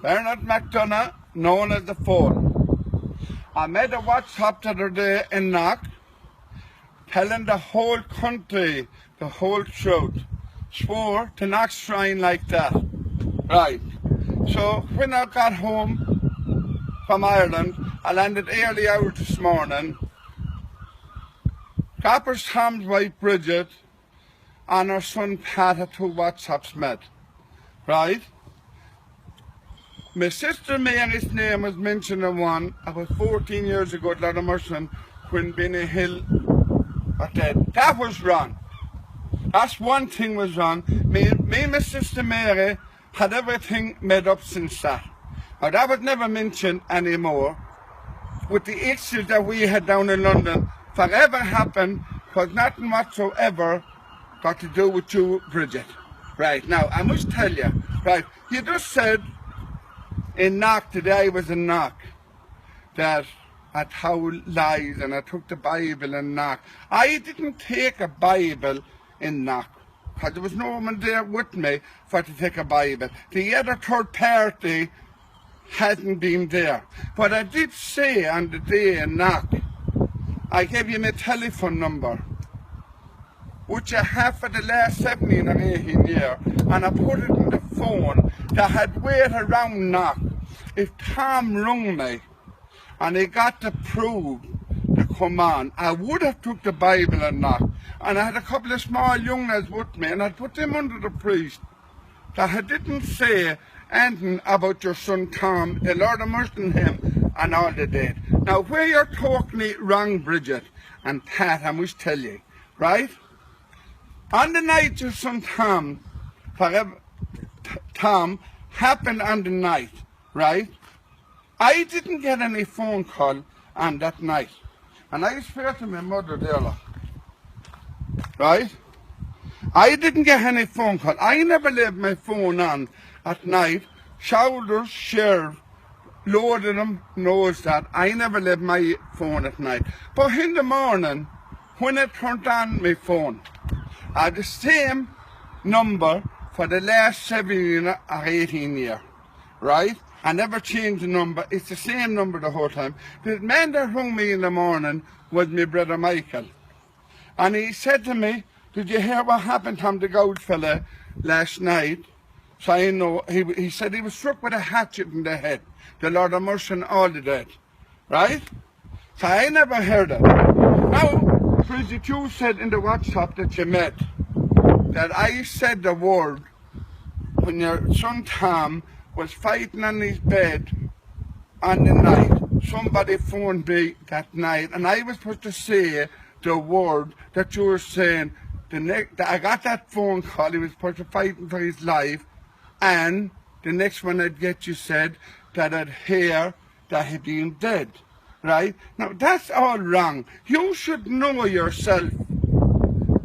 Bernard McDonagh, known as the foal. I made a WhatsApp the other day in Knock, telling the whole country the whole truth. Swore to not shrine like that. Right. So when I got home from Ireland, I landed early hours this morning. Gopper's Tom's wife Bridget and her son Pat had 2 WhatsApps met. Right? My sister Mary's name was mentioned in one about 14 years ago at Lottamerson when Benny Hill was dead. That was wrong. That's one thing was wrong. Me and my sister Mary had everything made up since that. Now that was never mentioned anymore. With the issues that we had down in London, whatever happened was nothing whatsoever got to do with you, Bridget. Right, now I must tell you, right, you just said in Knock today was in Knock that I told lies and I took the Bible in Knock. I didn't take a Bible in Knock because there was no one there with me for to take a Bible. The other third party hadn't been there. But I did say on the day in Knock, I gave you my telephone number, which I have for the last 17 or 18 years, and I put it in the phone that had waited around Knock. If Tom rung me and he got to prove to come on, I would have took the Bible and Knock. And I had a couple of small young lads with me, and I put them under the priest that I didn't say anything about your son Tom, the Lord of mercy on him, and all the dead. Now, where you're totally wrong, Bridget and Pat, I must tell you, right? On the night your son Tom happened on the night, right? I didn't get any phone call on that night. And I swear to my mother there, look, right? I didn't get any phone call. I never left my phone on at night. Shoulders, sheriff, loaded them, knows that. I never left my phone at night. But in the morning, when I turned on my phone, I had the same number for the last 17 or 18 years, right? I never changed the number. It's the same number the whole time. The man that rung me in the morning was my brother Michael. And he said to me, did you hear what happened to the gold fella last night? So I know, he said he was struck with a hatchet in the head. The Lord of mercy and all the dead. Right? So I never heard it. Now, Bridget, you said in the WhatsApp that you met that I said the word when your son Tom was fighting on his bed on the night. Somebody phoned me that night and I was supposed to say the word that you were saying. I got that phone call, he was supposed to fighting for his life, and the next one I'd get you said that I'd hear that he'd been dead. Right? Now that's all wrong. You should know yourself.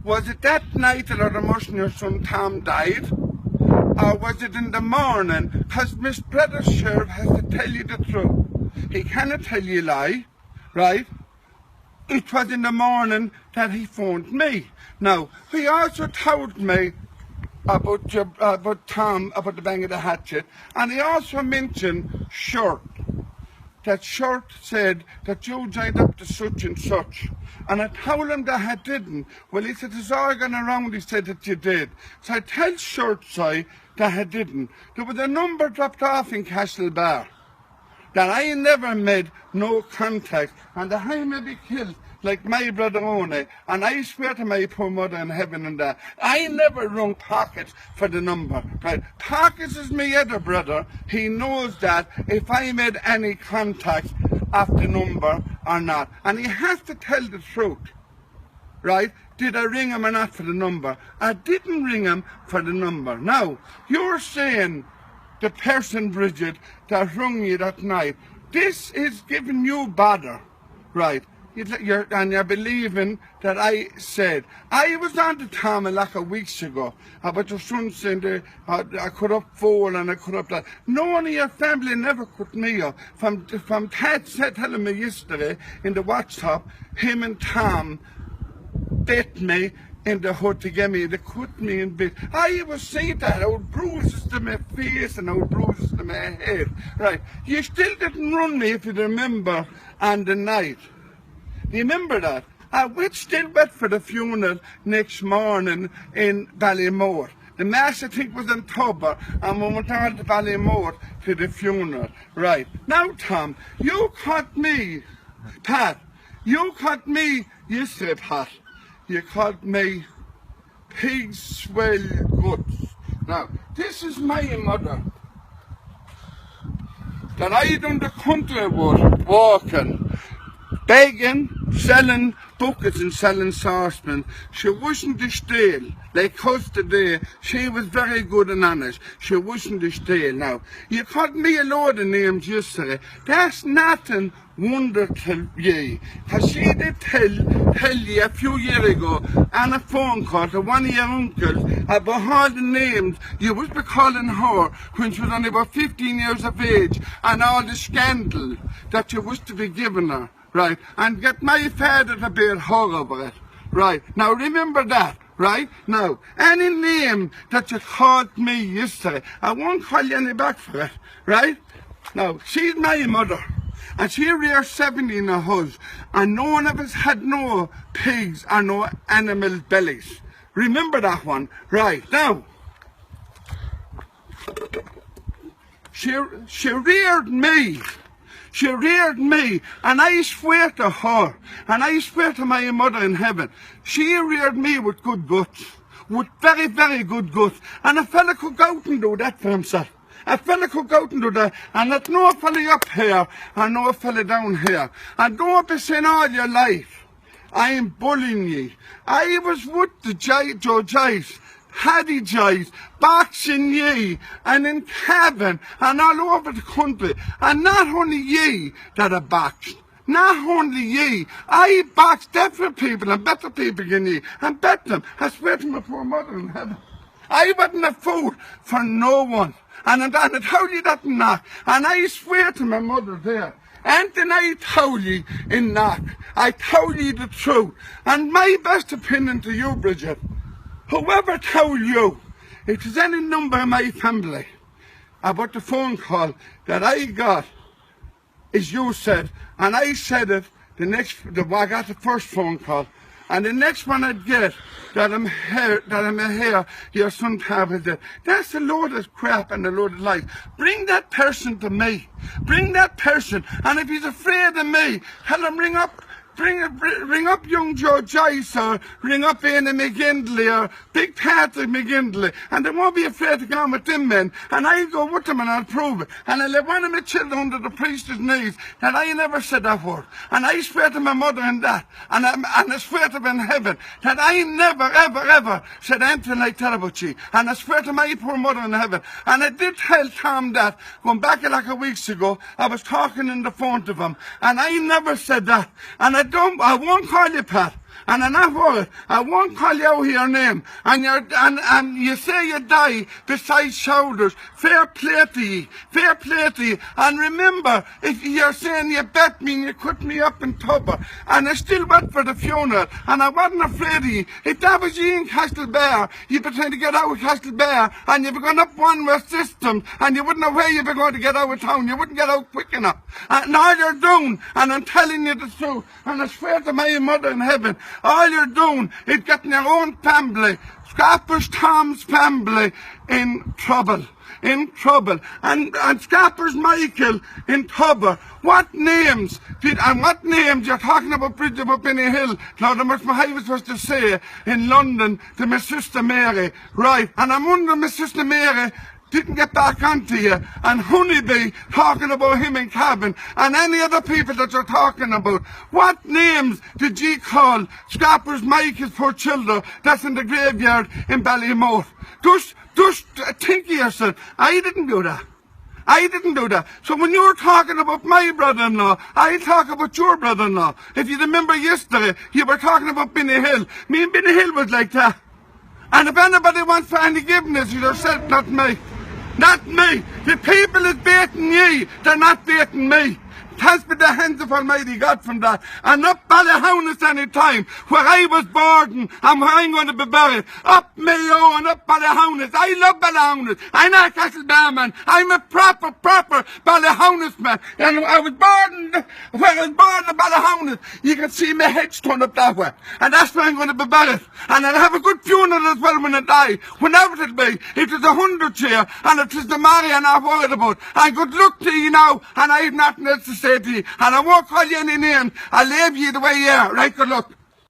Was it that night that the mercy your son Tom died? Or was it in the morning? Because Miss Brother Sheriff has to tell you the truth. He cannot tell you a lie, right? It was in the morning that he phoned me. Now, he also told me about Tom, about the bang of the hatchet, and he also mentioned Short. That Short said that you joined up to such and such. And I told him that I didn't. Well, he said, it's all gone around, he said that you did. So I tell Short that I didn't. There was a number dropped off in Castlebar that I never made no contact, and that I may be killed like my brother Only, and I swear to my poor mother in heaven and that I never rung Pockets for the number, right? Pockets is my other brother. He knows that if I made any contact of the number or not, and he has to tell the truth, right? Did I ring him or not for the number? I didn't ring him for the number. Now, you're saying the person, Bridget, that rung you that night, this is giving you bother, right? You're believing that I said. I was on to Tom a lot of weeks ago about your son saying I cut up foal and I cut up that. No one of your family never cut me up. From Ted said telling me yesterday in the WhatsApp, him and Tom bit me in the hut to get me. They cut me in bits. I was saying that, old bruises to my face and old bruises to my head. Right, you still didn't run me, if you remember, on the night. Do you remember that? I went still went for the funeral next morning in Ballymore. The mass, I think, was in Tubber, and we went on to Ballymore to the funeral. Right. Now, Tom, you caught me, Pat, you caught me yesterday, Pat. You caught me pig swell guts. Now, this is my mother that I done the country with, walking, begging, selling buckets and selling saucepans. She wasn't a steal. Like us today, she was very good and honest. She wasn't a steal. Now, you called me a load of names yesterday. That's nothing wonder to ye. Cause she did tell you a few years ago on a phone call to one of your uncles about all the names you was be calling her when she was only about 15 years of age, and all the scandal that you was to be giving her. Right, and get my father to bear hug over it. Right, now remember that. Right, now, any name that you called me yesterday, I won't call you any back for it. Right, now, she's my mother, and she reared 70 in her house, and no one of us had no pigs or no animal bellies. Remember that one. Right, now, she reared me. She reared me, and I swear to her, and I swear to my mother in heaven, she reared me with good guts, with very, very good guts. And a fella could go out and do that for himself. A fella could go out and do that, and there's no fella up here, and no fella down here. And don't be saying all your life, I am bullying ye. I was with the Joe Joyce, Paddy Joyce, boxing ye, and in cabin, and all over the country. And not only ye that are boxed, not only ye, I boxed different people and better people than ye, and bet them. I swear to my poor mother in heaven, I wasn't a fool for no one. And I told you that in Knock, and I swear to my mother there, and then I told you in Knock, I told you the truth. And my best opinion to you, Bridget, whoever told you, if there's any number in my family about the phone call that I got, as you said, and I said it, I got the first phone call, and the next one I'd get, that I'm here, your son Tab dead. That's a load of crap and a load of lies. Bring that person to me. Bring that person, and if he's afraid of me, tell him ring up young Joe Joyce, or ring up Anna McGindley, or Big Patrick McGindley, and they won't be afraid to go on with them men, and I'll go with them and I'll prove it. And I'll let one of my children under the priest's knees that I never said that word. And I swear to my mother in that, and I swear to in heaven that I never, ever, ever said anything like that about you. And I swear to my poor mother in heaven. And I did tell Tom that, going back like a week ago, I was talking in the phone to him, and I never said that. And I won't call you Pat, and I'm not worried. I won't call you out your name, and you say you die beside shoulders. Fair play to ye, fair play to ye. And remember, if you're saying you bet me and you cut me up in Tubber, and I still went for the funeral, and I wasn't afraid of ye. If that was ye in Castlebar, you'd be trying to get out of Castlebar, and you'd be going up one-way system, and you wouldn't know where you'd be going to get out of town. You wouldn't get out quick enough. And all you're doing, and I'm telling you the truth, and I swear to my mother in heaven, all you're doing is getting your own family, Scrappers Tom's family, in trouble. In trouble. And Scrappers Michael in Tubber. What names you're talking about Bridget up Benny Hill. Now, the much I was supposed to say in London to my sister Mary. Right. And I'm wondering, my sister Mary didn't get back onto you, and Honeybee talking about him in cabin, and any other people that you're talking about. What names did you call Scrappers Michael's poor children that's in the graveyard in Ballymore? Just think of yourself. I didn't do that. I didn't do that. So when you were talking about my brother-in-law, I talk about your brother-in-law. If you remember yesterday, you were talking about Benny Hill. Me and Benny Hill was like that. And if anybody wants for any forgiveness, you said, not me. Not me. The people is baiting ye. They're not baiting me. Thanks be the hands of Almighty God from that. And up Ballyhonus any time, where I was born and where I'm going to be buried. Up Mayo and up Ballyhonus. I love Ballyhonus. I'm not a Castlebar man. I'm a proper Ballyhonus man. And I was born where I was born in Ballyhonus. You can see my headstone up that way. And that's where I'm going to be buried. And I'll have a good funeral as well when I die. Whenever it be. It is 100 year and it is the money I'm not worried about. And good luck to you now. And I have nothing else to say to you. And I won't call you any name. I'll leave you the way you are. Right, good luck.